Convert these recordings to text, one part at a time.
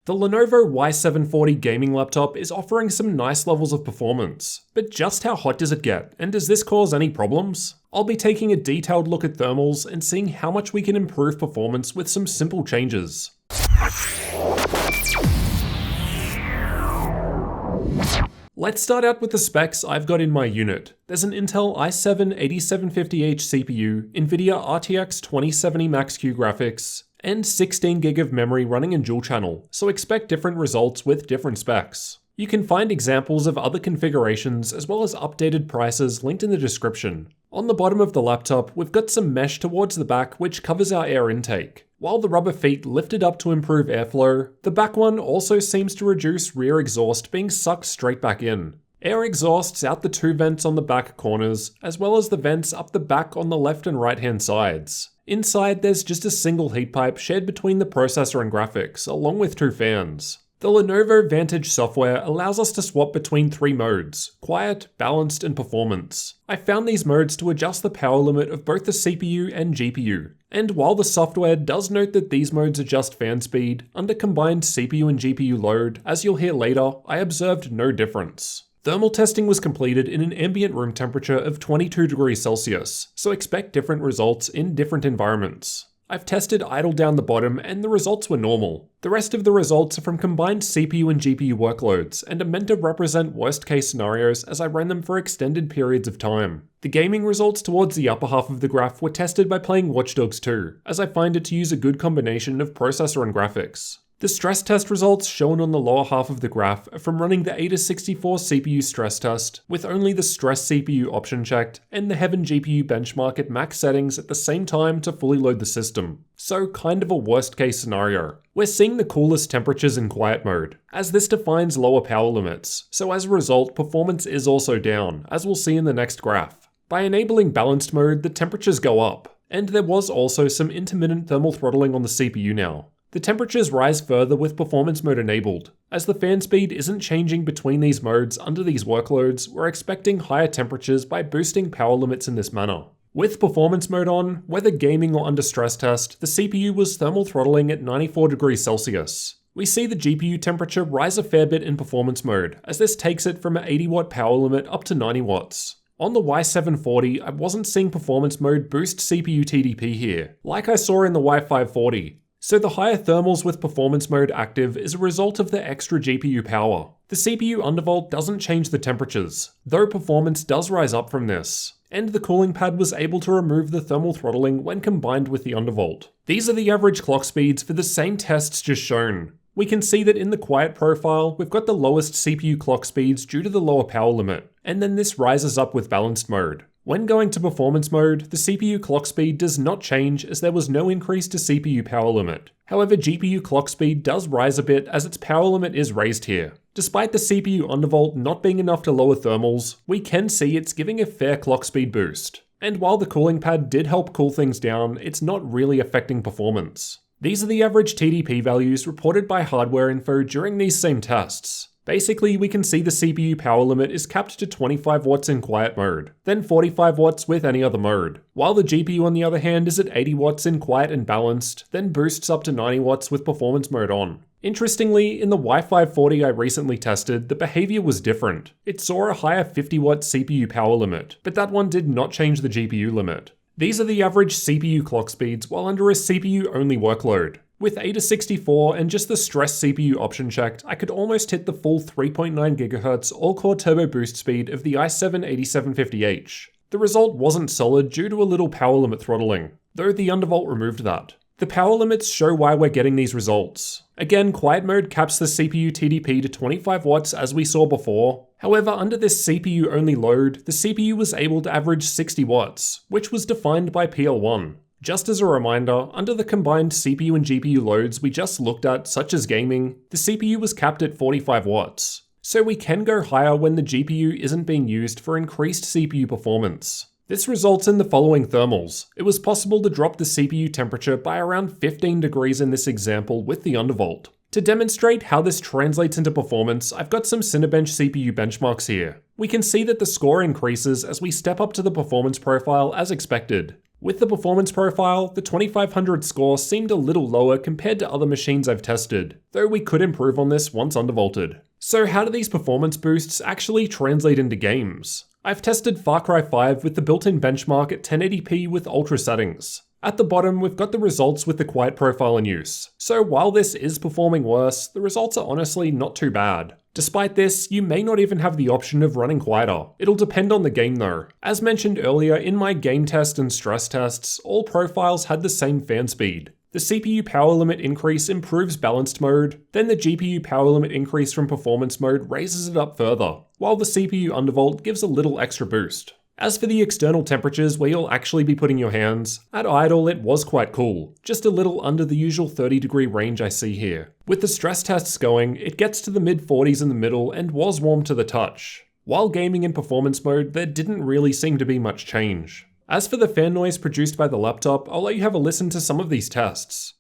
The Lenovo Y740 gaming laptop is offering some nice levels of performance, but just how hot does it get, and does this cause any problems? I'll be taking a detailed look at thermals and seeing how much we can improve performance with some simple changes. Let's start out with the specs I've got in my unit. There's an Intel i7-8750H CPU, NVIDIA RTX 2070 Max-Q graphics, and 16GB of memory running in dual channel, so expect different results with different specs. You can find examples of other configurations as well as updated prices linked in the description. On the bottom of the laptop, we've got some mesh towards the back which covers our air intake. While the rubber feet lifted up to improve airflow, the back one also seems to reduce rear exhaust being sucked straight back in. Air exhausts out the two vents on the back corners, as well as the vents up the back on the left and right hand sides. Inside, there's just a single heat pipe shared between the processor and graphics, along with two fans. The Lenovo Vantage software allows us to swap between three modes: quiet, balanced, and performance. I found these modes to adjust the power limit of both the CPU and GPU. And while the software does note that these modes adjust fan speed, under combined CPU and GPU load, as you'll hear later, I observed no difference. Thermal testing was completed in an ambient room temperature of 22 degrees Celsius, so expect different results in different environments. I've tested idle down the bottom and the results were normal. The rest of the results are from combined CPU and GPU workloads and are meant to represent worst case scenarios as I ran them for extended periods of time. The gaming results towards the upper half of the graph were tested by playing Watch Dogs 2, as I find it to use a good combination of processor and graphics. The stress test results shown on the lower half of the graph are from running the Ada64 CPU stress test with only the stress CPU option checked and the Heaven GPU benchmark at max settings at the same time to fully load the system. So kind of a worst case scenario. We're seeing the coolest temperatures in quiet mode, as this defines lower power limits, so as a result performance is also down, as we'll see in the next graph. By enabling balanced mode, the temperatures go up, and there was also some intermittent thermal throttling on the CPU now. The temperatures rise further with performance mode enabled. As the fan speed isn't changing between these modes under these workloads, we're expecting higher temperatures by boosting power limits in this manner. With performance mode on, whether gaming or under stress test, the CPU was thermal throttling at 94 degrees Celsius. We see the GPU temperature rise a fair bit in performance mode, as this takes it from an 80 watt power limit up to 90 watts. On the Y740, I wasn't seeing performance mode boost CPU TDP here, like I saw in the Y540. So the higher thermals with performance mode active is a result of the extra GPU power. The CPU undervolt doesn't change the temperatures, though performance does rise up from this. And the cooling pad was able to remove the thermal throttling when combined with the undervolt. These are the average clock speeds for the same tests just shown. We can see that in the quiet profile, we've got the lowest CPU clock speeds due to the lower power limit, and then this rises up with balanced mode. When going to performance mode, the CPU clock speed does not change as there was no increase to CPU power limit. However, GPU clock speed does rise a bit as its power limit is raised here. Despite the CPU undervolt not being enough to lower thermals, we can see it's giving a fair clock speed boost. And while the cooling pad did help cool things down, it's not really affecting performance. These are the average Tdp values reported by Hardware Info during these same tests. Basically, we can see the CPU power limit is capped to 25 watts in quiet mode, then 45 watts with any other mode, while the GPU on the other hand is at 80 watts in quiet and balanced, then boosts up to 90 watts with performance mode on. Interestingly, in the Y540 I recently tested, the behavior was different. It saw a higher 50 watt CPU power limit, but that one did not change the GPU limit. These are the average CPU clock speeds while under a CPU-only workload. With Ada64 and just the stress CPU option checked, I could almost hit the full 3.9 GHz all-core turbo boost speed of the i7-8750H. The result wasn't solid due to a little power limit throttling, though the undervolt removed that. The power limits show why we're getting these results. Again, quiet mode caps the CPU TDP to 25 watts as we saw before. However, under this CPU-only load, the CPU was able to average 60 watts, which was defined by PL1. Just as a reminder, under the combined CPU and GPU loads we just looked at, such as gaming, the CPU was capped at 45 watts. So we can go higher when the GPU isn't being used for increased CPU performance. This results in the following thermals. It was possible to drop the CPU temperature by around 15 degrees in this example with the undervolt. To demonstrate how this translates into performance, I've got some Cinebench CPU benchmarks here. We can see that the score increases as we step up to the performance profile as expected. With the performance profile, the 2500 score seemed a little lower compared to other machines I've tested, though we could improve on this once undervolted. So how do these performance boosts actually translate into games? I've tested Far Cry 5 with the built-in benchmark at 1080p with ultra settings. At the bottom, we've got the results with the quiet profile in use. So while this is performing worse, the results are honestly not too bad. Despite this, you may not even have the option of running quieter. It'll depend on the game though. As mentioned earlier, in my game test and stress tests, all profiles had the same fan speed. The CPU power limit increase improves balanced mode, then the GPU power limit increase from performance mode raises it up further, while the CPU undervolt gives a little extra boost. As for the external temperatures where you'll actually be putting your hands, at idle it was quite cool, just a little under the usual 30-degree range I see here. With the stress tests going, it gets to the mid-40s in the middle and was warm to the touch. While gaming in performance mode, there didn't really seem to be much change. As for the fan noise produced by the laptop, I'll let you have a listen to some of these tests.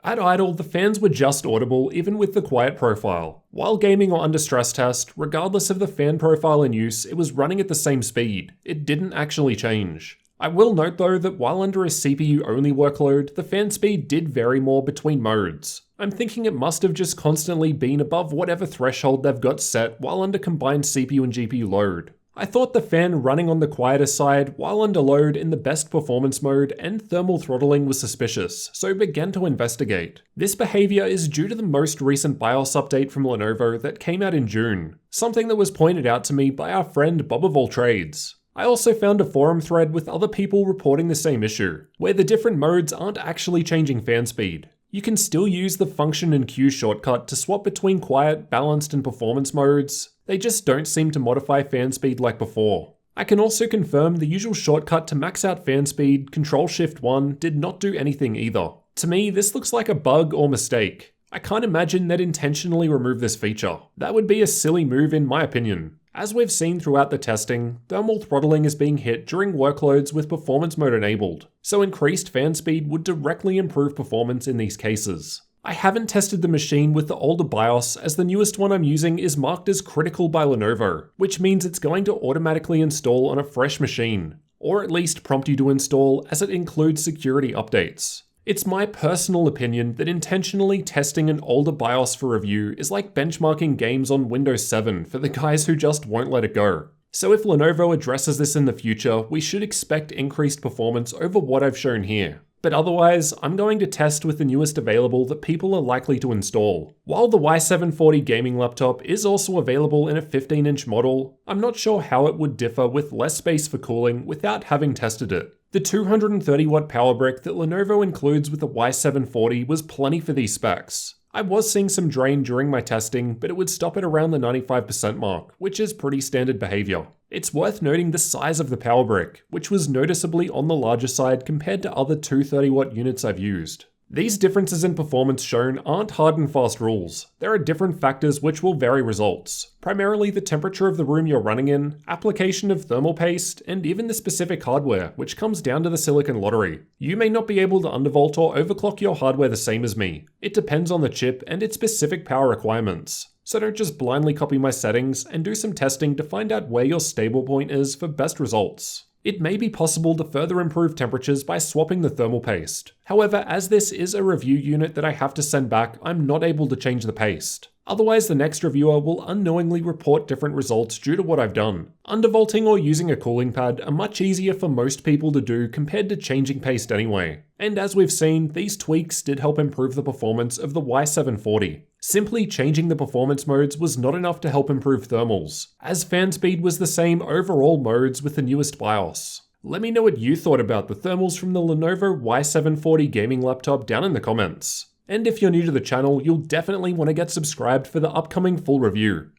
At idle, the fans were just audible even with the quiet profile. While gaming or under stress test, regardless of the fan profile in use, it was running at the same speed. It didn't actually change. I will note though that while under a CPU-only workload, the fan speed did vary more between modes. I'm thinking it must have just constantly been above whatever threshold they've got set while under combined CPU and GPU load. I thought the fan running on the quieter side while under load in the best performance mode and thermal throttling was suspicious, so began to investigate. This behavior is due to the most recent BIOS update from Lenovo that came out in June, something that was pointed out to me by our friend Bob of All Trades. I also found a forum thread with other people reporting the same issue, where the different modes aren't actually changing fan speed. You can still use the function and queue shortcut to swap between quiet, balanced, and performance modes. They just don't seem to modify fan speed like before. I can also confirm the usual shortcut to max out fan speed, Ctrl-Shift-1, did not do anything either. To me, this looks like a bug or mistake. I can't imagine they'd intentionally remove this feature. That would be a silly move in my opinion. As we've seen throughout the testing, thermal throttling is being hit during workloads with performance mode enabled, so increased fan speed would directly improve performance in these cases. I haven't tested the machine with the older BIOS as the newest one I'm using is marked as critical by Lenovo, which means it's going to automatically install on a fresh machine, or at least prompt you to install as it includes security updates. It's my personal opinion that intentionally testing an older BIOS for review is like benchmarking games on Windows 7 for the guys who just won't let it go. So if Lenovo addresses this in the future, we should expect increased performance over what I've shown here. But otherwise, I'm going to test with the newest available that people are likely to install. While the Y740 gaming laptop is also available in a 15-inch model, I'm not sure how it would differ with less space for cooling without having tested it. The 230-watt power brick that Lenovo includes with the Y740 was plenty for these specs. I was seeing some drain during my testing, but it would stop at around the 95% mark, which is pretty standard behavior. It's worth noting the size of the power brick, which was noticeably on the larger side compared to other 230-watt units I've used. These differences in performance shown aren't hard and fast rules. There are different factors which will vary results, primarily the temperature of the room you're running in, application of thermal paste, and even the specific hardware, which comes down to the silicon lottery. You may not be able to undervolt or overclock your hardware the same as me. It depends on the chip and its specific power requirements. So don't just blindly copy my settings and do some testing to find out where your stable point is for best results. It may be possible to further improve temperatures by swapping the thermal paste. However, as this is a review unit that I have to send back, I'm not able to change the paste. Otherwise, the next reviewer will unknowingly report different results due to what I've done. Undervolting or using a cooling pad are much easier for most people to do compared to changing paste anyway. And as we've seen, these tweaks did help improve the performance of the Y740. Simply changing the performance modes was not enough to help improve thermals, as fan speed was the same over all modes with the newest BIOS. Let me know what you thought about the thermals from the Lenovo Y740 gaming laptop down in the comments. And if you're new to the channel, you'll definitely want to get subscribed for the upcoming full review.